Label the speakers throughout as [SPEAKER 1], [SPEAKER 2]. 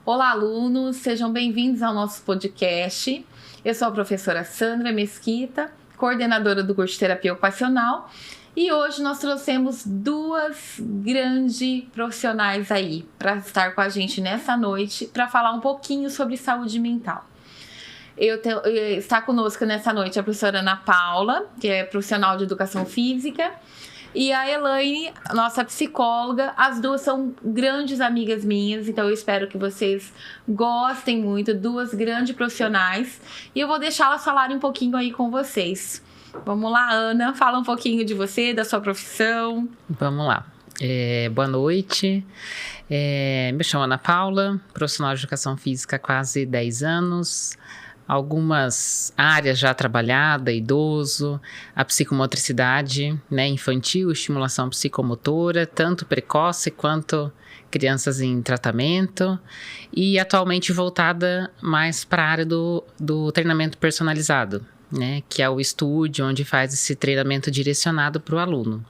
[SPEAKER 1] Olá, alunos, sejam bem-vindos ao nosso podcast. Eu sou a professora Sandra Mesquita, coordenadora do curso de Terapia Ocupacional, e hoje nós trouxemos duas grandes profissionais aí para estar com a gente nessa noite para falar um pouquinho sobre saúde mental. Está conosco nessa noite a professora Ana Paula, que é profissional de educação física, e a Elaine, nossa psicóloga. As duas são grandes amigas minhas, então eu espero que vocês gostem muito, duas grandes profissionais. E eu vou deixá-las falarem um pouquinho aí com vocês. Vamos lá, Ana, fala um pouquinho de você, da sua profissão.
[SPEAKER 2] Vamos lá. Boa noite. Me chamo Ana Paula, profissional de educação física há quase 10 anos. Algumas áreas já trabalhada, idoso, a psicomotricidade, né, infantil, estimulação psicomotora, tanto precoce quanto crianças em tratamento, e atualmente voltada mais para a área do treinamento personalizado, né, que é o estúdio onde faz esse treinamento direcionado para o aluno.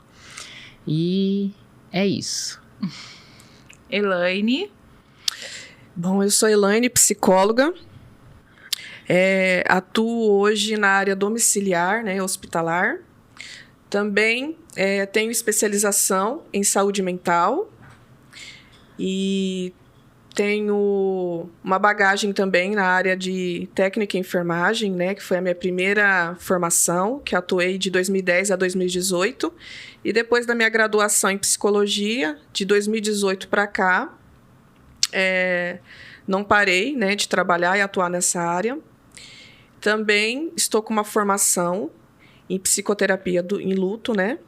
[SPEAKER 2] E é isso.
[SPEAKER 1] Elaine.
[SPEAKER 3] Bom, eu sou Elaine, psicóloga. Atuo hoje na área domiciliar, né, hospitalar. Também tenho especialização em saúde mental e tenho uma bagagem também na área de técnica em enfermagem, né, que foi a minha primeira formação, que atuei de 2010 a 2018. E depois da minha graduação em psicologia, de 2018 para cá, não parei, né, de trabalhar e atuar nessa área. Também estou com uma formação em psicoterapia em luto, né?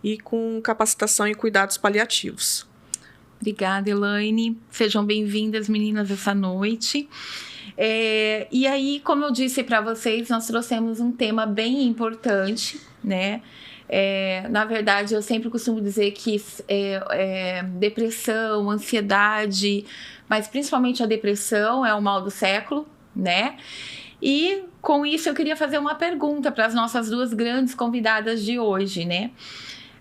[SPEAKER 3] E com capacitação em cuidados paliativos.
[SPEAKER 1] Obrigada, Elaine. Sejam bem-vindas, meninas, essa noite. E aí, como eu disse para vocês, nós trouxemos um tema bem importante, né? Na verdade, eu sempre costumo dizer que depressão, ansiedade, mas principalmente a depressão é o mal do século, né? E com isso eu queria fazer uma pergunta para as nossas duas grandes convidadas de hoje, né?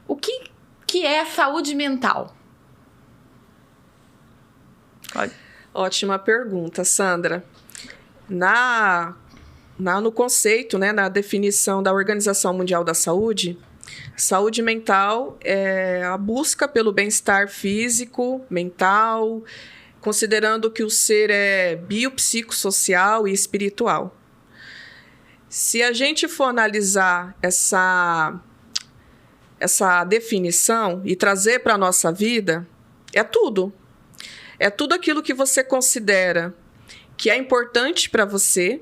[SPEAKER 1] O que é saúde mental?
[SPEAKER 3] Ótima pergunta, Sandra. No conceito, né, na definição da Organização Mundial da Saúde, saúde mental é a busca pelo bem-estar físico, mental, considerando que o ser é biopsicossocial e espiritual. Se a gente for analisar essa definição e trazer para a nossa vida, é tudo. É tudo aquilo que você considera que é importante para você,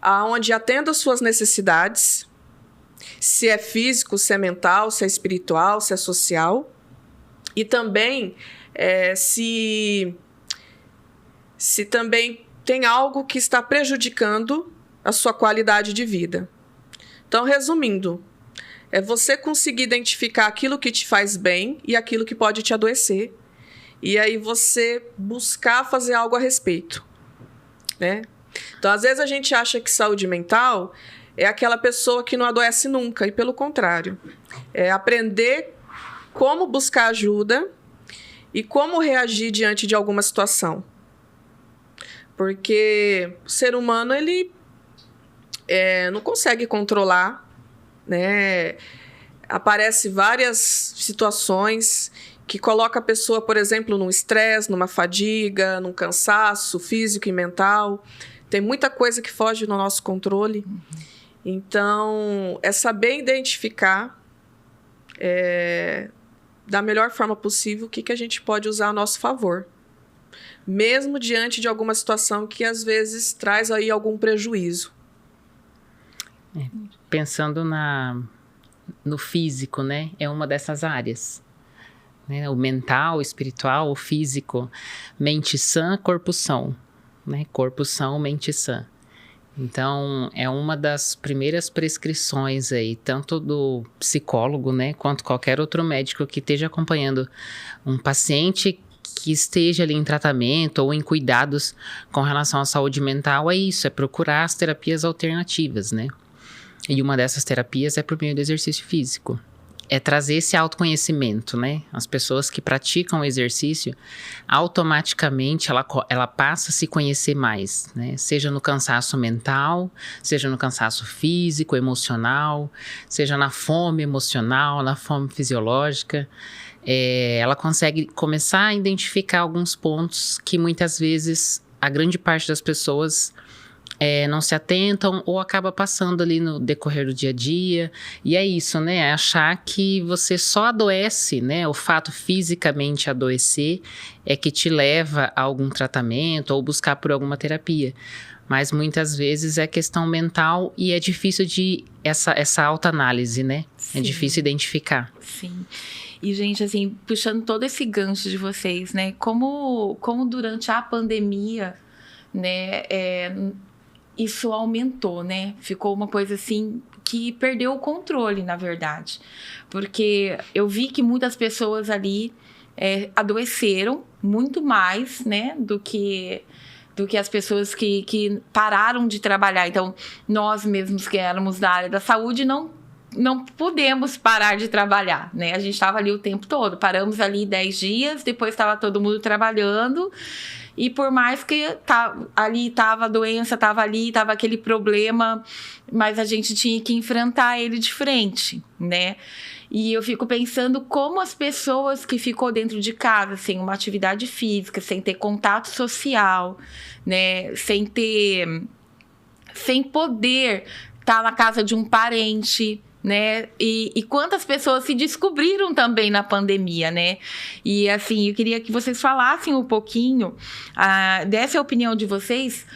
[SPEAKER 3] aonde atenda às suas necessidades, se é físico, se é mental, se é espiritual, se é social, e também se também tem algo que está prejudicando a sua qualidade de vida. Então, resumindo, é você conseguir identificar aquilo que te faz bem e aquilo que pode te adoecer. E aí você buscar fazer algo a respeito, né? Então, às vezes a gente acha que saúde mental é aquela pessoa que não adoece nunca, e pelo contrário. É aprender como buscar ajuda e como reagir diante de alguma situação. Porque o ser humano, ele não consegue controlar, né? Aparecem várias situações que colocam a pessoa, por exemplo, num estresse, numa fadiga, num cansaço físico e mental. Tem muita coisa que foge do nosso controle. Então, é saber identificar da melhor forma possível o que a gente pode usar a nosso favor. Mesmo diante de alguma situação que às vezes traz aí algum prejuízo.
[SPEAKER 2] Pensando no físico, né? É uma dessas áreas. Né? O mental, o espiritual, o físico. Mente sã, corpo são. Né? Corpo são, mente sã. Então, é uma das primeiras prescrições aí, tanto do psicólogo, né, quanto qualquer outro médico que esteja acompanhando um paciente que esteja ali em tratamento ou em cuidados com relação à saúde mental. É isso, é procurar as terapias alternativas, né? E uma dessas terapias é por meio do exercício físico. é trazer esse autoconhecimento, né? As pessoas que praticam o exercício, automaticamente ela passa a se conhecer mais, né? Seja no cansaço mental, seja no cansaço físico, emocional, seja na fome emocional, na fome fisiológica. Ela consegue começar a identificar alguns pontos que muitas vezes a grande parte das pessoas não se atentam ou acaba passando ali no decorrer do dia a dia. E é isso, né? É achar que você só adoece, né? O fato fisicamente adoecer é que te leva a algum tratamento ou buscar por alguma terapia. Mas muitas vezes é questão mental e é difícil essa autoanálise, né?
[SPEAKER 1] Sim.
[SPEAKER 2] É difícil identificar.
[SPEAKER 1] Sim. E, gente, assim, puxando todo esse gancho de vocês, né? Como durante a pandemia, né? Isso aumentou, né? Ficou uma coisa assim que perdeu o controle, na verdade. Porque eu vi que muitas pessoas ali adoeceram muito mais, né? Do que as pessoas que pararam de trabalhar. Então, nós mesmos que éramos da área da saúde não pudemos parar de trabalhar, né? A gente estava ali o tempo todo. Paramos ali 10 dias, depois estava todo mundo trabalhando. E por mais que ali estava a doença, estava ali, estava aquele problema, mas a gente tinha que enfrentar ele de frente, né? E eu fico pensando como as pessoas que ficou dentro de casa, sem uma atividade física, sem ter contato social, né? Sem poder estar na casa de um parente, né? E quantas pessoas se descobriram também na pandemia, né? E assim, eu queria que vocês falassem um pouquinho dessa opinião de vocês.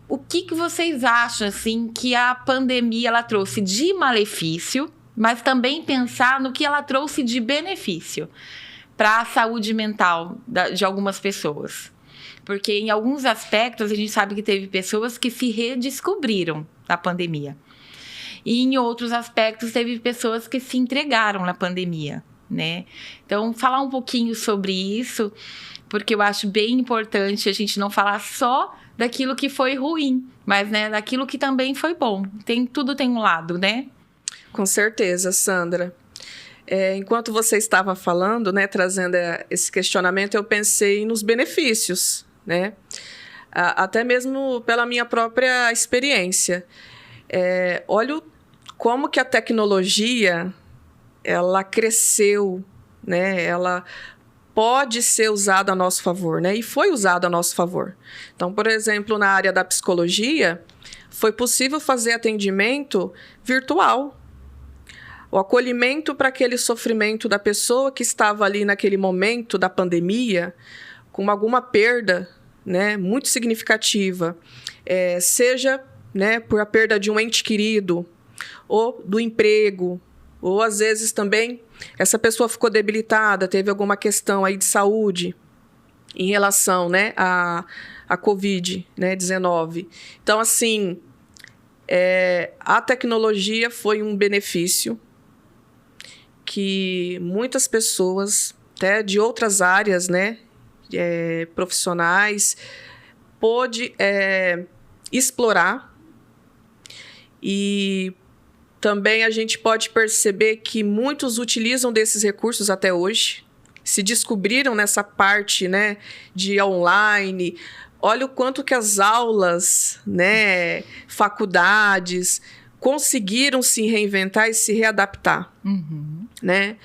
[SPEAKER 1] O que vocês acham, assim, que a pandemia ela trouxe de malefício, mas também pensar no que ela trouxe de benefício para a saúde mental de algumas pessoas? Porque em alguns aspectos a gente sabe que teve pessoas que se redescobriram na pandemia. E em outros aspectos teve pessoas que se entregaram na pandemia, né? Então, falar um pouquinho sobre isso, porque eu acho bem importante a gente não falar só daquilo que foi ruim, mas, né, daquilo que também foi bom. Tudo tem um lado, né?
[SPEAKER 3] Com certeza, Sandra. Enquanto você estava falando, né, trazendo esse questionamento, eu pensei nos benefícios, né? Até mesmo pela minha própria experiência. Olha como que a tecnologia ela cresceu, né? Ela pode ser usada a nosso favor, né? E foi usada a nosso favor. Então, por exemplo, na área da psicologia, foi possível fazer atendimento virtual. O acolhimento para aquele sofrimento da pessoa que estava ali naquele momento da pandemia, com alguma perda, né, muito significativa, seja, né, por a perda de um ente querido, ou do emprego, ou às vezes também essa pessoa ficou debilitada, teve alguma questão aí de saúde em relação, né, à Covid, né, 19. Então, assim, a tecnologia foi um benefício que muitas pessoas, até de outras áreas, né, profissionais, pôde explorar. E também a gente pode perceber que muitos utilizam desses recursos até hoje, se descobriram nessa parte, né, de online. Olha o quanto que as aulas, né, faculdades, conseguiram se reinventar e se readaptar.
[SPEAKER 1] Uhum.
[SPEAKER 3] Né?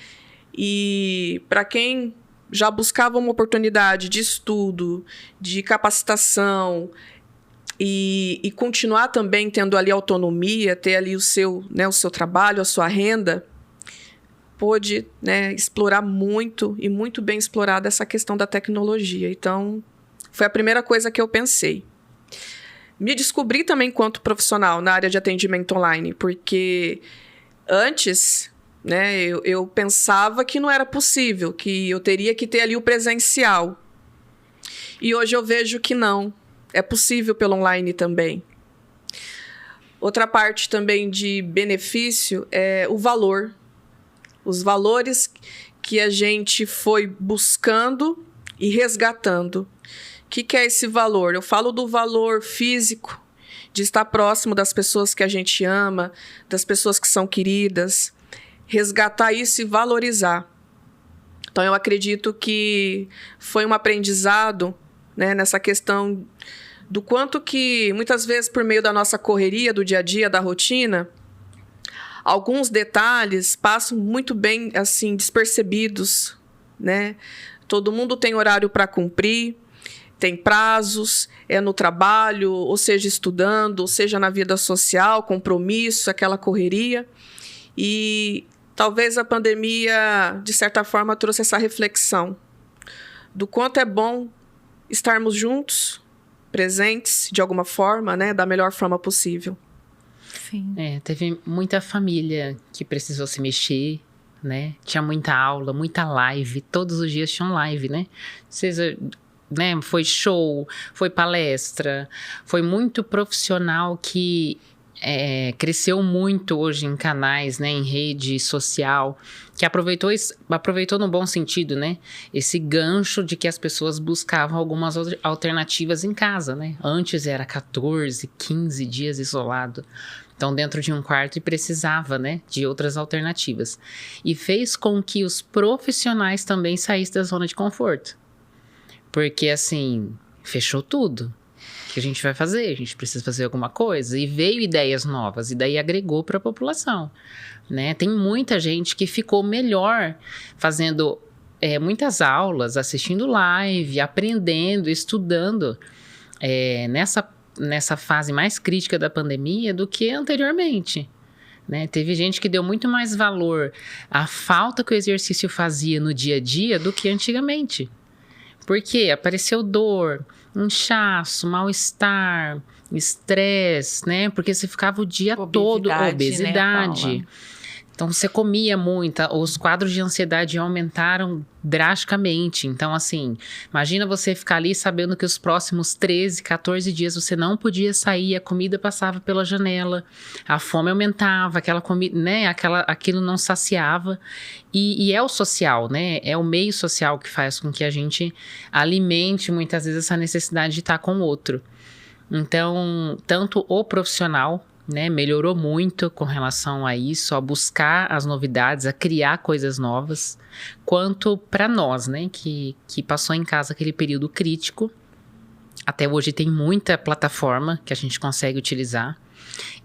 [SPEAKER 3] E para quem já buscava uma oportunidade de estudo, de capacitação, e continuar também tendo ali autonomia, ter ali o seu trabalho, a sua renda, pôde, né, explorar muito e muito bem explorada essa questão da tecnologia. Então, foi a primeira coisa que eu pensei. Me descobri também enquanto profissional na área de atendimento online, porque antes, né, eu pensava que não era possível, que eu teria que ter ali o presencial. E hoje eu vejo que não. É possível pelo online também. Outra parte também de benefício é o valor. Os valores que a gente foi buscando e resgatando. O que é esse valor? Eu falo do valor físico, de estar próximo das pessoas que a gente ama, das pessoas que são queridas. resgatar isso e valorizar. Então, eu acredito que foi um aprendizado, né, nessa questão do quanto que, muitas vezes, por meio da nossa correria, do dia a dia, da rotina, alguns detalhes passam muito bem, assim, despercebidos, né? Todo mundo tem horário para cumprir, tem prazos, é no trabalho, ou seja, estudando, ou seja, na vida social, compromisso, aquela correria. E talvez a pandemia, de certa forma, trouxe essa reflexão do quanto é bom estarmos juntos, presentes, de alguma forma, né? Da melhor forma possível.
[SPEAKER 1] Sim.
[SPEAKER 2] Teve muita família que precisou se mexer, né? Tinha muita aula, muita live. Todos os dias tinham live, né? Seja, né? Foi show, foi palestra. Foi muito profissional que cresceu muito hoje em canais, né? Em rede social. Que aproveitou no bom sentido, né? Esse gancho de que as pessoas buscavam algumas alternativas em casa, né? Antes era 14, 15 dias isolado. Então, dentro de um quarto, e precisava, né, de outras alternativas. E fez com que os profissionais também saíssem da zona de conforto. Porque, assim, fechou tudo. O que a gente vai fazer? A gente precisa fazer alguma coisa. E veio ideias novas, e daí agregou para a população, né? Tem muita gente que ficou melhor fazendo muitas aulas, assistindo live, aprendendo, estudando nessa fase mais crítica da pandemia do que anteriormente, né? Teve gente que deu muito mais valor à falta que o exercício fazia no dia a dia do que antigamente. Porque apareceu dor, inchaço, mal-estar, estresse, né? Porque você ficava o dia todo, obesidade.
[SPEAKER 1] Né,
[SPEAKER 2] então, você comia muito, os quadros de ansiedade aumentaram drasticamente. Então, assim, imagina você ficar ali sabendo que os próximos 13, 14 dias você não podia sair, a comida passava pela janela, a fome aumentava, aquela comida, né, aquilo não saciava. E é o social, né? É o meio social que faz com que a gente alimente muitas vezes essa necessidade de estar com o outro. Então, tanto o profissional, né, melhorou muito com relação a isso, a buscar as novidades, a criar coisas novas, quanto para nós, né, que passou em casa aquele período crítico. Até hoje tem muita plataforma que a gente consegue utilizar.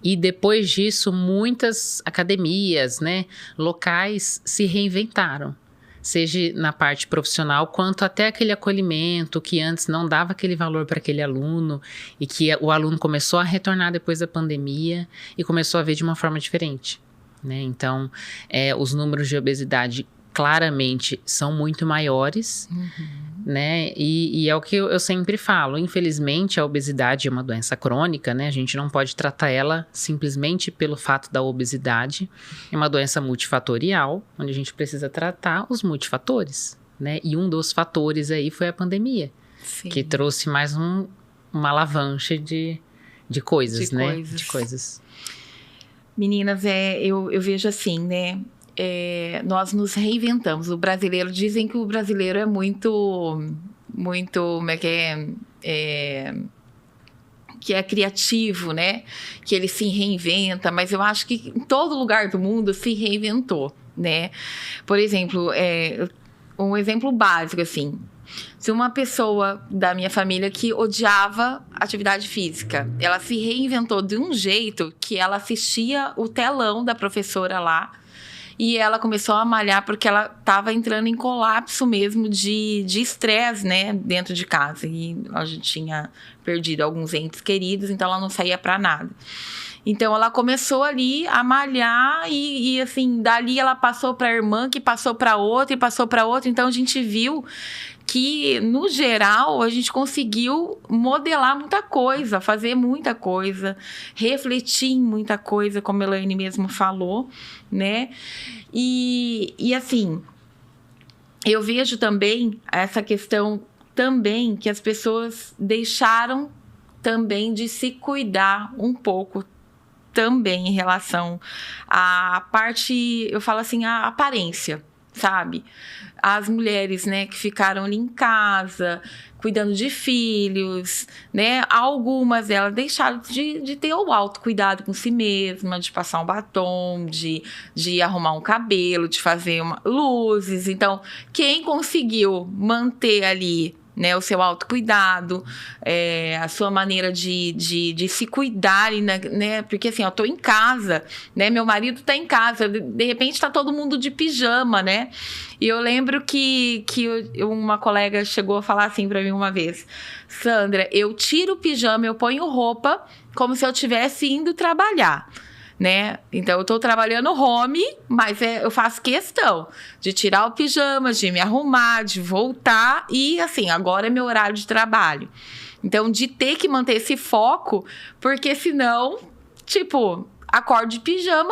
[SPEAKER 2] E depois disso, muitas academias, né, locais se reinventaram. Seja na parte profissional, quanto até aquele acolhimento que antes não dava aquele valor para aquele aluno e que o aluno começou a retornar depois da pandemia e começou a ver de uma forma diferente, né? Então, os números de obesidade claramente são muito maiores, né? E é o que eu sempre falo, infelizmente a obesidade é uma doença crônica, né? A gente não pode tratar ela simplesmente pelo fato da obesidade. É uma doença multifatorial, onde a gente precisa tratar os multifatores, né? E um dos fatores aí foi a pandemia,
[SPEAKER 1] Sim.
[SPEAKER 2] que trouxe mais uma alavanche de coisas, né?
[SPEAKER 1] Coisas.
[SPEAKER 2] De coisas.
[SPEAKER 1] Meninas, eu vejo assim, né? Nós nos reinventamos. O brasileiro, dizem que o brasileiro é muito, como é que que é criativo, né? Que ele se reinventa, mas eu acho que em todo lugar do mundo se reinventou, né? Por exemplo, um exemplo básico, assim. Se uma pessoa da minha família que odiava atividade física, ela se reinventou de um jeito que ela assistia o telão da professora lá, e ela começou a malhar porque ela estava entrando em colapso mesmo de estresse, né, dentro de casa. E a gente tinha perdido alguns entes queridos, então ela não saía para nada. Então ela começou ali a malhar e assim, dali ela passou para a irmã, que passou para outra e passou para outra. Então a gente viu que, no geral, a gente conseguiu modelar muita coisa, fazer muita coisa, refletir em muita coisa, como a Elaine mesmo falou, né? E assim, eu vejo também essa questão também que as pessoas deixaram também de se cuidar um pouco também em relação à parte, eu falo assim, a aparência, sabe? as mulheres, né, que ficaram ali em casa, cuidando de filhos, né? Algumas delas deixaram de ter o autocuidado com si mesma, de passar um batom, de arrumar um cabelo, de fazer luzes. Então, quem conseguiu manter ali, né, o seu autocuidado, a sua maneira de se cuidar, né, porque assim, eu tô em casa, né, meu marido tá em casa, de repente tá todo mundo de pijama, né, e eu lembro que uma colega chegou a falar assim pra mim uma vez: Sandra, eu tiro o pijama, eu ponho roupa como se eu estivesse indo trabalhar, né? Então eu tô trabalhando home, mas eu faço questão de tirar o pijama, de me arrumar, de voltar e assim, agora é meu horário de trabalho. Então de ter que manter esse foco, porque senão, tipo, acordo de pijama,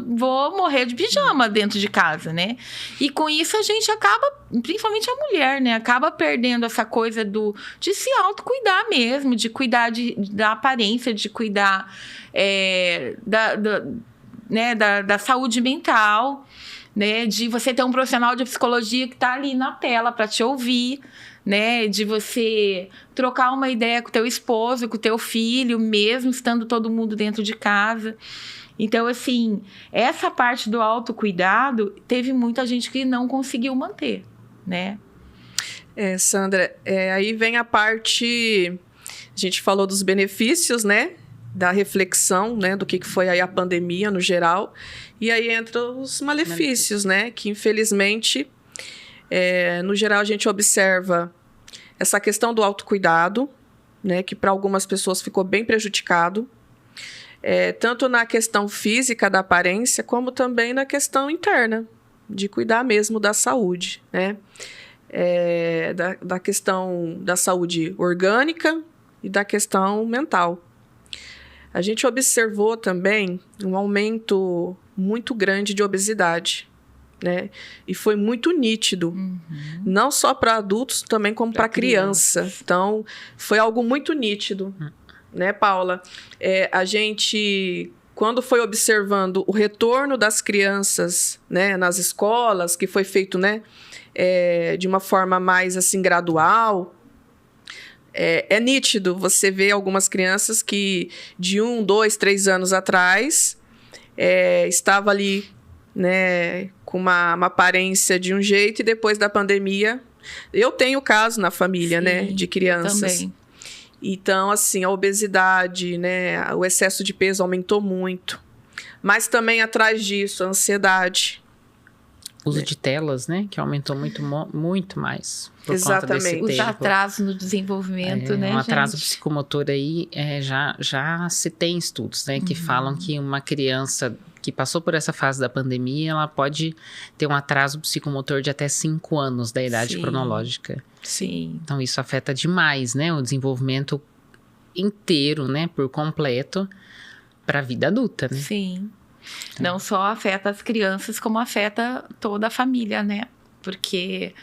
[SPEAKER 1] vou morrer de pijama dentro de casa, né? E com isso a gente acaba, principalmente a mulher, né? Acaba perdendo essa coisa de se autocuidar mesmo, de cuidar da aparência, de cuidar da saúde mental, né? De você ter um profissional de psicologia que tá ali na tela para te ouvir, né? De você trocar uma ideia com o teu esposo, com o teu filho, mesmo estando todo mundo dentro de casa. Então, assim, essa parte do autocuidado, teve muita gente que não conseguiu manter, né?
[SPEAKER 3] Sandra, aí vem a parte... A gente falou dos benefícios, né? Da reflexão, né? Do que foi aí a pandemia no geral. E aí entram os malefícios, né? Que, infelizmente, no geral, a gente observa essa questão do autocuidado, né? Que para algumas pessoas ficou bem prejudicado. Tanto na questão física da aparência, como também na questão interna, de cuidar mesmo da saúde, né? Da questão da saúde orgânica e da questão mental. A gente observou também um aumento muito grande de obesidade, né? E foi muito nítido, não só para adultos, também como para criança. Então, foi algo muito nítido, né, Paula? A gente, quando foi observando o retorno das crianças, né, nas escolas, que foi feito, né, de uma forma mais assim gradual, é nítido você ver algumas crianças que de 1, 2, 3 anos atrás estava ali, né, com uma aparência de um jeito, e depois da pandemia, eu tenho caso na família, sim, né, de crianças. Também. Então, assim, a obesidade, né, o excesso de peso aumentou muito. Mas também atrás disso, a ansiedade.
[SPEAKER 2] Uso de telas, né, que aumentou muito mais. Por
[SPEAKER 3] Exatamente.
[SPEAKER 2] Conta desse
[SPEAKER 1] Os atrasos no desenvolvimento, né,
[SPEAKER 2] um atraso
[SPEAKER 1] gente?
[SPEAKER 2] psicomotor aí, já se tem estudos, né, que falam que uma criança que passou por essa fase da pandemia, ela pode ter um atraso psicomotor de até 5 anos da idade cronológica.
[SPEAKER 1] Sim.
[SPEAKER 2] Então, isso afeta demais, né, o desenvolvimento inteiro, né, por completo, para a vida adulta, né?
[SPEAKER 1] Sim. Não só afeta as crianças, como afeta toda a família, né? Porque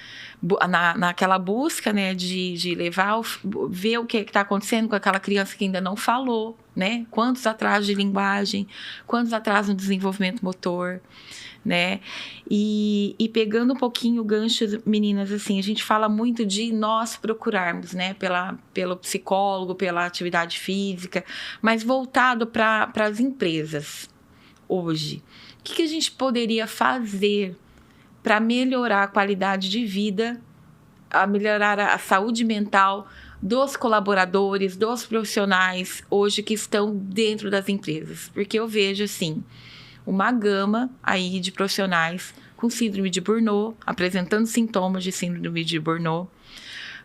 [SPEAKER 1] naquela busca, né, de levar, ver o que está acontecendo com aquela criança que ainda não falou, né? Quantos atrasos de linguagem, quantos atrasos no desenvolvimento motor, né? E pegando um pouquinho o gancho, meninas, assim, a gente fala muito de nós procurarmos, né, pelo psicólogo, pela atividade física, mas voltado para as empresas hoje. O que a gente poderia fazer para melhorar a qualidade de vida, a melhorar a saúde mental dos colaboradores, dos profissionais hoje que estão dentro das empresas? Porque eu vejo, assim, uma gama aí de profissionais com síndrome de Burnout, apresentando sintomas de síndrome de Burnout,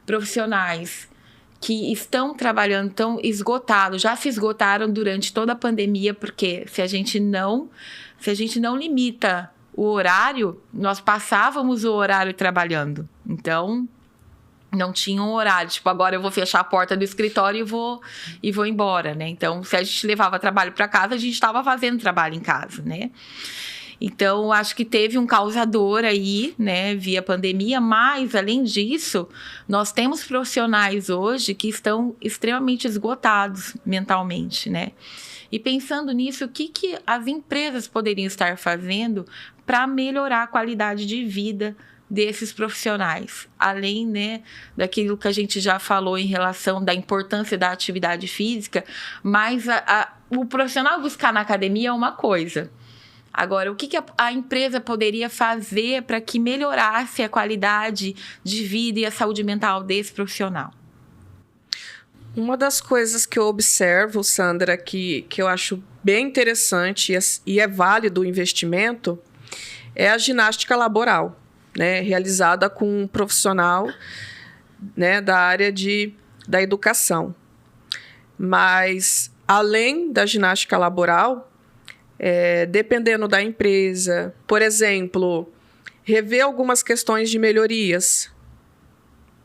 [SPEAKER 1] profissionais que estão trabalhando, estão esgotados, já se esgotaram durante toda a pandemia, porque se a gente não limita o horário, nós passávamos o horário trabalhando. Então, não tinha um horário. Tipo, agora eu vou fechar a porta do escritório e vou embora, né? Então, se a gente levava trabalho para casa, a gente estava fazendo trabalho em casa, né? Então, acho que teve um causador aí, né, via pandemia, mas, além disso, nós temos profissionais hoje que estão extremamente esgotados mentalmente, né? E pensando nisso, o que as empresas poderiam estar fazendo para melhorar a qualidade de vida desses profissionais, além, né, daquilo que a gente já falou em relação da importância da atividade física, mas o profissional buscar na academia é uma coisa. Agora, o que a empresa poderia fazer para que melhorasse a qualidade de vida e a saúde mental desse profissional?
[SPEAKER 3] Uma das coisas que eu observo, Sandra, que eu acho bem interessante e é válido o investimento, é a ginástica laboral, né, realizada com um profissional, né, da área da educação. Mas, além da ginástica laboral, dependendo da empresa, por exemplo, rever algumas questões de melhorias.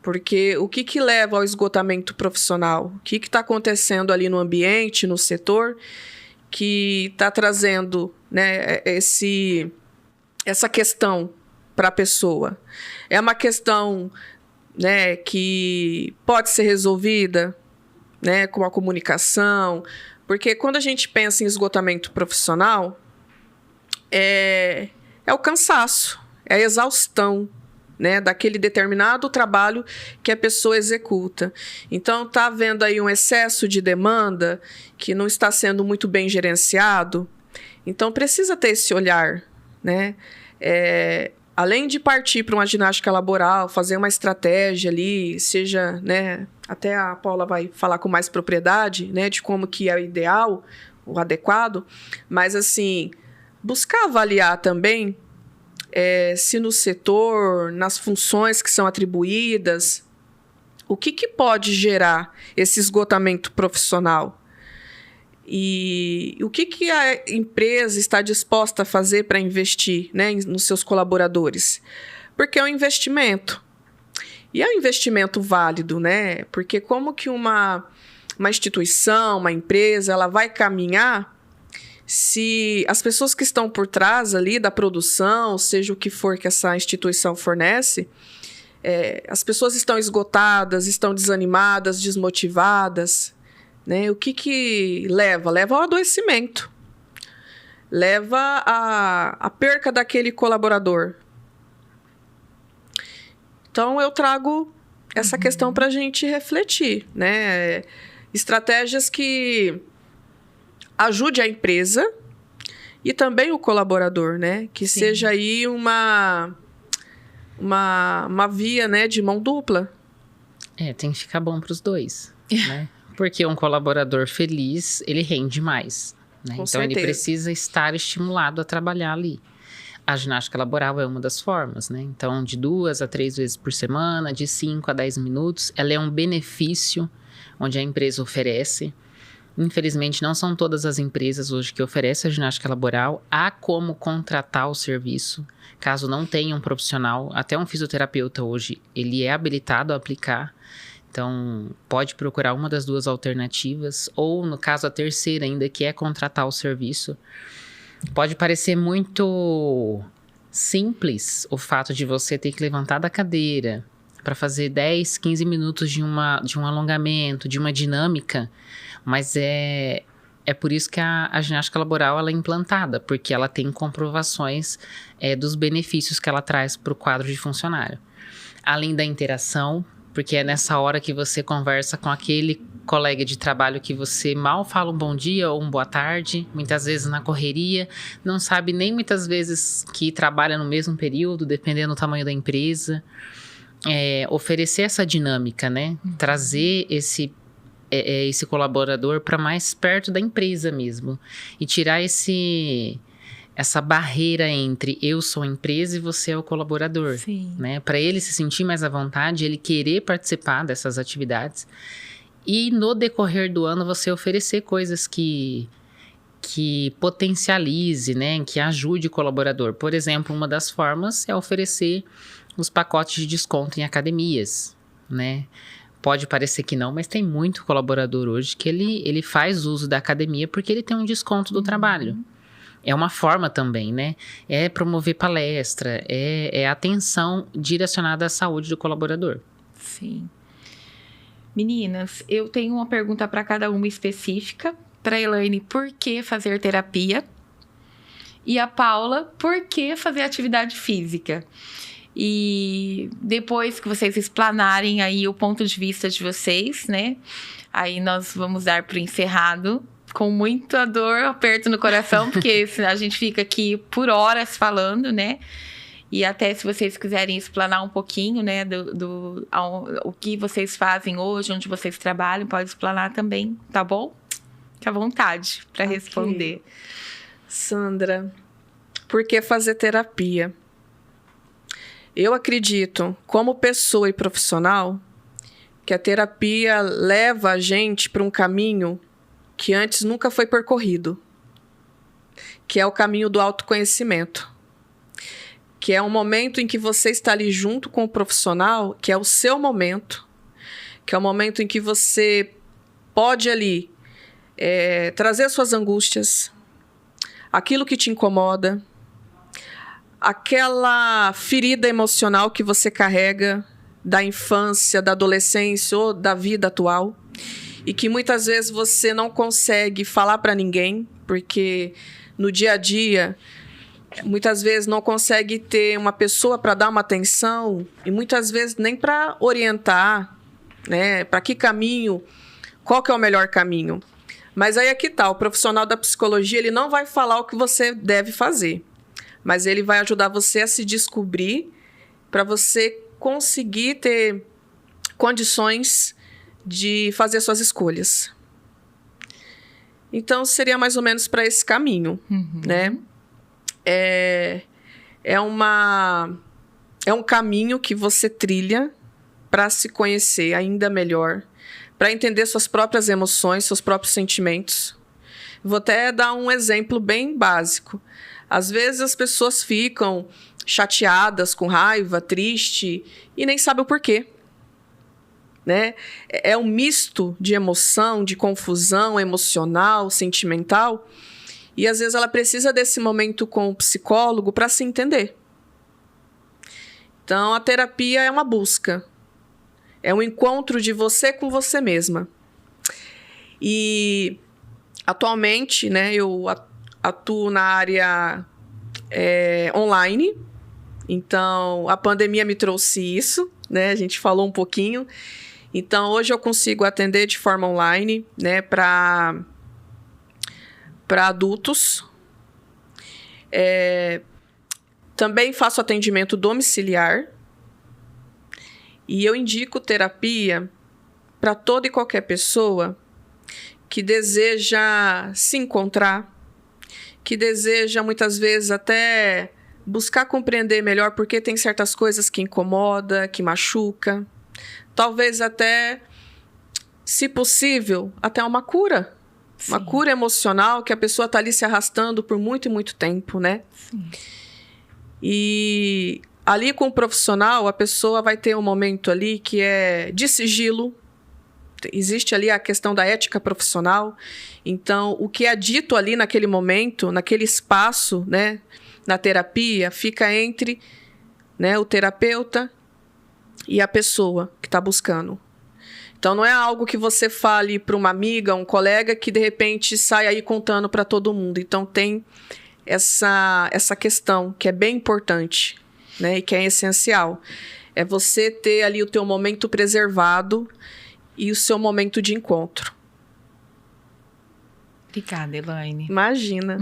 [SPEAKER 3] Porque o que leva ao esgotamento profissional? O que está acontecendo ali no ambiente, no setor, que está trazendo, né, essa questão para a pessoa? É uma questão, né, que pode ser resolvida, né, com a comunicação, porque quando a gente pensa em esgotamento profissional, é o cansaço, é a exaustão, né, daquele determinado trabalho que a pessoa executa. Então, está havendo aí um excesso de demanda que não está sendo muito bem gerenciado. Então, precisa ter esse olhar, né? Além de partir para uma ginástica laboral, fazer uma estratégia ali, seja, né, até a Paula vai falar com mais propriedade, né, de como que é o ideal, o adequado, mas, assim, buscar avaliar também se no setor, nas funções que são atribuídas, o que pode gerar esse esgotamento profissional? E o que a empresa está disposta a fazer para investir, né, nos seus colaboradores? Porque é um investimento. E é um investimento válido, né? Porque como que uma instituição, uma empresa, ela vai caminhar se as pessoas que estão por trás ali da produção, seja o que for que essa instituição fornece, as pessoas estão esgotadas, estão desanimadas, desmotivadas, né? O que leva? Leva ao adoecimento. Leva à perca daquele colaborador. Então, eu trago essa questão para a gente refletir, né? Estratégias que ajude a empresa e também o colaborador, né? Que Sim. seja aí uma via, né, de mão dupla.
[SPEAKER 2] Tem que ficar bom para os dois, né? Porque um colaborador feliz, ele rende mais, né? Então, certeza. Ele precisa estar estimulado a trabalhar ali. A ginástica laboral é uma das formas, né? Então, de 2 a 3 vezes por semana, de 5 a 10 minutos, ela é um benefício onde a empresa oferece. Infelizmente, não são todas as empresas hoje que oferecem a ginástica laboral. Há como contratar o serviço, caso não tenha um profissional. Até um fisioterapeuta hoje, ele é habilitado a aplicar. Então, pode procurar uma das duas alternativas. Ou, no caso, a terceira ainda, que é contratar o serviço. Pode parecer muito simples o fato de você ter que levantar da cadeira para fazer 10, 15 minutos de um alongamento, de uma dinâmica. Mas é por isso que a ginástica laboral ela é implantada, porque ela tem comprovações dos benefícios que ela traz para o quadro de funcionário. Além da interação, porque é nessa hora que você conversa com aquele colega de trabalho que você mal fala um bom dia ou um boa tarde, muitas vezes na correria, não sabe nem muitas vezes que trabalha no mesmo período, dependendo do tamanho da empresa. Oferecer essa dinâmica, né? Trazer esse colaborador para mais perto da empresa mesmo. E tirar essa barreira entre eu sou a empresa e você é o colaborador.
[SPEAKER 1] Sim.
[SPEAKER 2] Né? Para ele se sentir mais à vontade, ele querer participar dessas atividades. E no decorrer do ano você oferecer coisas que potencialize, né? Que ajude o colaborador. Por exemplo, uma das formas é oferecer os pacotes de desconto em academias, né? Pode parecer que não, mas tem muito colaborador hoje que ele faz uso da academia porque ele tem um desconto do trabalho. É uma forma também, né? É promover palestra, é atenção direcionada à saúde do colaborador.
[SPEAKER 1] Sim. Meninas, eu tenho uma pergunta para cada uma específica. Para a Elaine, por que fazer terapia? E a Paula, por que fazer atividade física? E depois que vocês explanarem aí o ponto de vista de vocês, né? Aí nós vamos dar pro encerrado com muita dor, aperto no coração, porque a gente fica aqui por horas falando, né? E até se vocês quiserem explanar um pouquinho, né, o que vocês fazem hoje, onde vocês trabalham, pode explanar também, tá bom? Fique à vontade para responder.
[SPEAKER 3] Sandra, por que fazer terapia? Eu acredito, como pessoa e profissional, que a terapia leva a gente para um caminho que antes nunca foi percorrido, que é o caminho do autoconhecimento, que é um momento em que você está ali junto com o profissional, que é o seu momento, que é o momento em que você pode ali trazer suas angústias, aquilo que te incomoda, aquela ferida emocional que você carrega da infância, da adolescência ou da vida atual e que muitas vezes você não consegue falar para ninguém, porque no dia a dia muitas vezes não consegue ter uma pessoa para dar uma atenção e muitas vezes nem para orientar, né, para que caminho, qual que é o melhor caminho. Mas aí é que tá, o profissional da psicologia, ele não vai falar o que você deve fazer, mas ele vai ajudar você a se descobrir para você conseguir ter condições de fazer suas escolhas. Então, seria mais ou menos para esse caminho, né? É um caminho que você trilha para se conhecer ainda melhor, para entender suas próprias emoções, seus próprios sentimentos. Vou até dar um exemplo bem básico. Às vezes as pessoas ficam chateadas, com raiva, triste, e nem sabem o porquê, né? É um misto de emoção, de confusão emocional, sentimental, e às vezes ela precisa desse momento com o psicólogo para se entender. Então, a terapia é uma busca, é um encontro de você com você mesma. E, atualmente, né, eu atuo na área online. Então, a pandemia me trouxe isso, né? A gente falou um pouquinho. Então, hoje eu consigo atender de forma online, né, para adultos. Também faço atendimento domiciliar. E eu indico terapia para toda e qualquer pessoa que deseja se encontrar, que deseja muitas vezes até buscar compreender melhor porque tem certas coisas que incomoda, que machuca. Talvez até, se possível, até uma cura. Sim. Uma cura emocional que a pessoa está ali se arrastando por muito e muito tempo, né? Sim. E ali com o profissional, a pessoa vai ter um momento ali que é de sigilo. Existe ali a questão da ética profissional. Então, o que é dito ali naquele momento, naquele espaço, né, na terapia, fica entre, né, o terapeuta e a pessoa que está buscando. Então, não é algo que você fale para uma amiga, um colega, que de repente sai aí contando para todo mundo. Então, tem essa questão que é bem importante, né, e que é essencial. É você ter ali o teu momento preservado e o seu momento de encontro.
[SPEAKER 1] Obrigada, Elaine.
[SPEAKER 3] Imagina.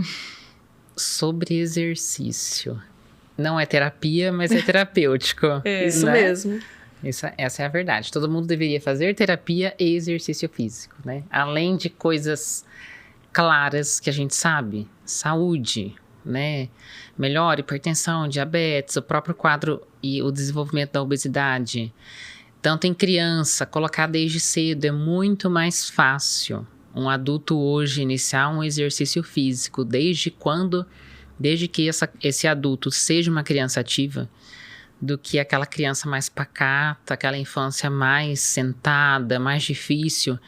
[SPEAKER 2] Sobre exercício. Não é terapia, mas é terapêutico.
[SPEAKER 3] Isso mesmo.
[SPEAKER 2] Essa é a verdade. Todo mundo deveria fazer terapia e exercício físico, né? Além de coisas claras que a gente sabe. Saúde, né? Melhor hipertensão, diabetes, o próprio quadro e o desenvolvimento da obesidade. Tanto em criança, colocar desde cedo é muito mais fácil. Um adulto hoje iniciar um exercício físico desde que esse adulto seja uma criança ativa, do que aquela criança mais pacata, aquela infância mais sentada, mais difícil,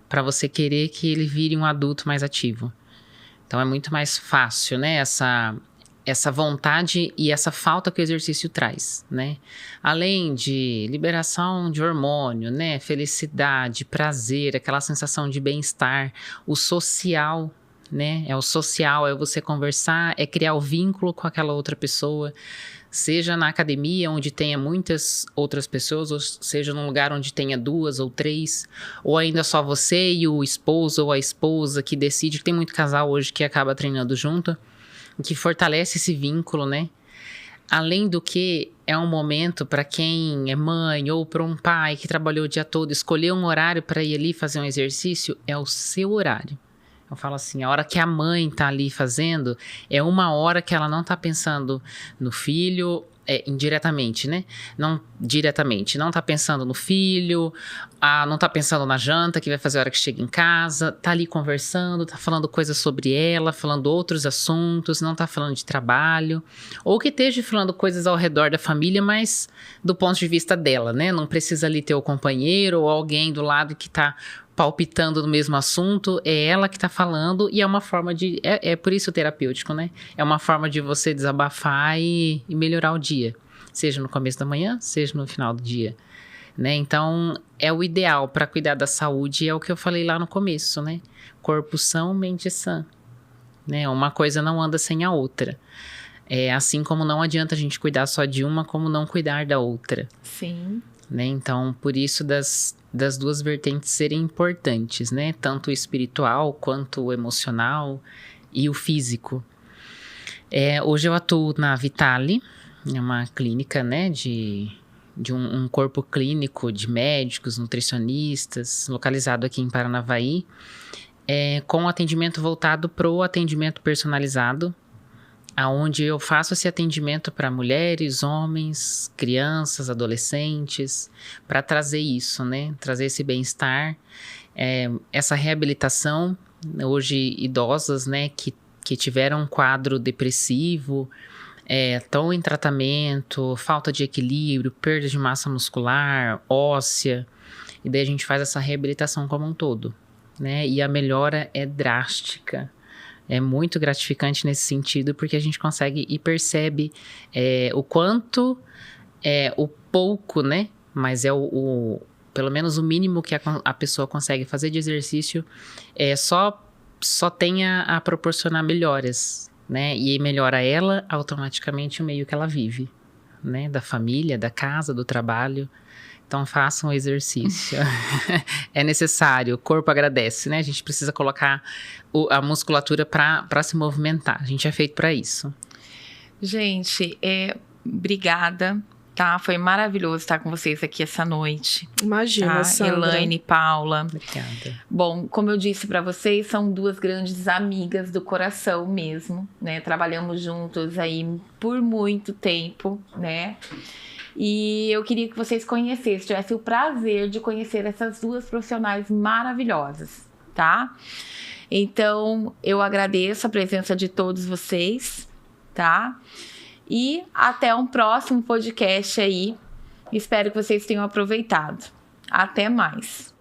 [SPEAKER 2] para você querer que ele vire um adulto mais ativo. Então é muito mais fácil, né, essa vontade e essa falta que o exercício traz, né? Além de liberação de hormônio, né? Felicidade, prazer, aquela sensação de bem-estar, o social, né? É o social, é você conversar, é criar o vínculo com aquela outra pessoa. Seja na academia, onde tenha muitas outras pessoas, ou seja num lugar onde tenha 2 ou 3, ou ainda só você e o esposo ou a esposa que decide, que tem muito casal hoje que acaba treinando junto, que fortalece esse vínculo, né? Além do que, é um momento para quem é mãe ou para um pai que trabalhou o dia todo, escolher um horário para ir ali fazer um exercício, é o seu horário. Eu falo assim, a hora que a mãe tá ali fazendo, é uma hora que ela não tá pensando no filho, indiretamente, né? Não diretamente, não tá pensando no filho, não tá pensando na janta que vai fazer a hora que chega em casa, tá ali conversando, tá falando coisas sobre ela, falando outros assuntos, não tá falando de trabalho, ou que esteja falando coisas ao redor da família, mas do ponto de vista dela, né? Não precisa ali ter o companheiro ou alguém do lado que tá palpitando no mesmo assunto, é ela que tá falando e é uma forma de... É por isso o terapêutico, né? É uma forma de você desabafar e melhorar o dia. Seja no começo da manhã, seja no final do dia, né? Então, é o ideal para cuidar da saúde, é o que eu falei lá no começo, né? Corpo são, mente sã, né? Uma coisa não anda sem a outra. Assim como não adianta a gente cuidar só de uma, como não cuidar da outra.
[SPEAKER 1] Sim.
[SPEAKER 2] Né? Então, por isso das 2 vertentes serem importantes, né? Tanto o espiritual quanto o emocional e o físico. Hoje eu atuo na Vitale, é uma clínica, né, de um corpo clínico de médicos, nutricionistas, localizado aqui em Paranavaí, com atendimento voltado para o atendimento personalizado, aonde eu faço esse atendimento para mulheres, homens, crianças, adolescentes, para trazer isso, né? Trazer esse bem-estar, essa reabilitação, hoje idosas, né? Que tiveram um quadro depressivo, estão em tratamento, falta de equilíbrio, perda de massa muscular, óssea, e daí a gente faz essa reabilitação como um todo, né? E a melhora é drástica. É muito gratificante nesse sentido, porque a gente consegue e percebe o quanto, o pouco, né? Mas pelo menos o mínimo que a pessoa consegue fazer de exercício, só tem a proporcionar melhoras, né? E melhora ela, automaticamente, o meio que ela vive, né? Da família, da casa, do trabalho. Então, façam o exercício. É necessário, o corpo agradece, né? A gente precisa colocar a musculatura para se movimentar. A gente é feito para isso.
[SPEAKER 1] Gente, obrigada, tá? Foi maravilhoso estar com vocês aqui essa noite.
[SPEAKER 3] Imagina,
[SPEAKER 1] tá?
[SPEAKER 3] Sandra.
[SPEAKER 1] Elaine e Paula.
[SPEAKER 2] Obrigada.
[SPEAKER 1] Bom, como eu disse para vocês, são 2 grandes amigas do coração mesmo, né? Trabalhamos juntos aí por muito tempo, né? E eu queria que vocês conhecessem, tivessem o prazer de conhecer essas 2 profissionais maravilhosas, tá? Então, eu agradeço a presença de todos vocês, tá? E até um próximo podcast aí. Espero que vocês tenham aproveitado. Até mais!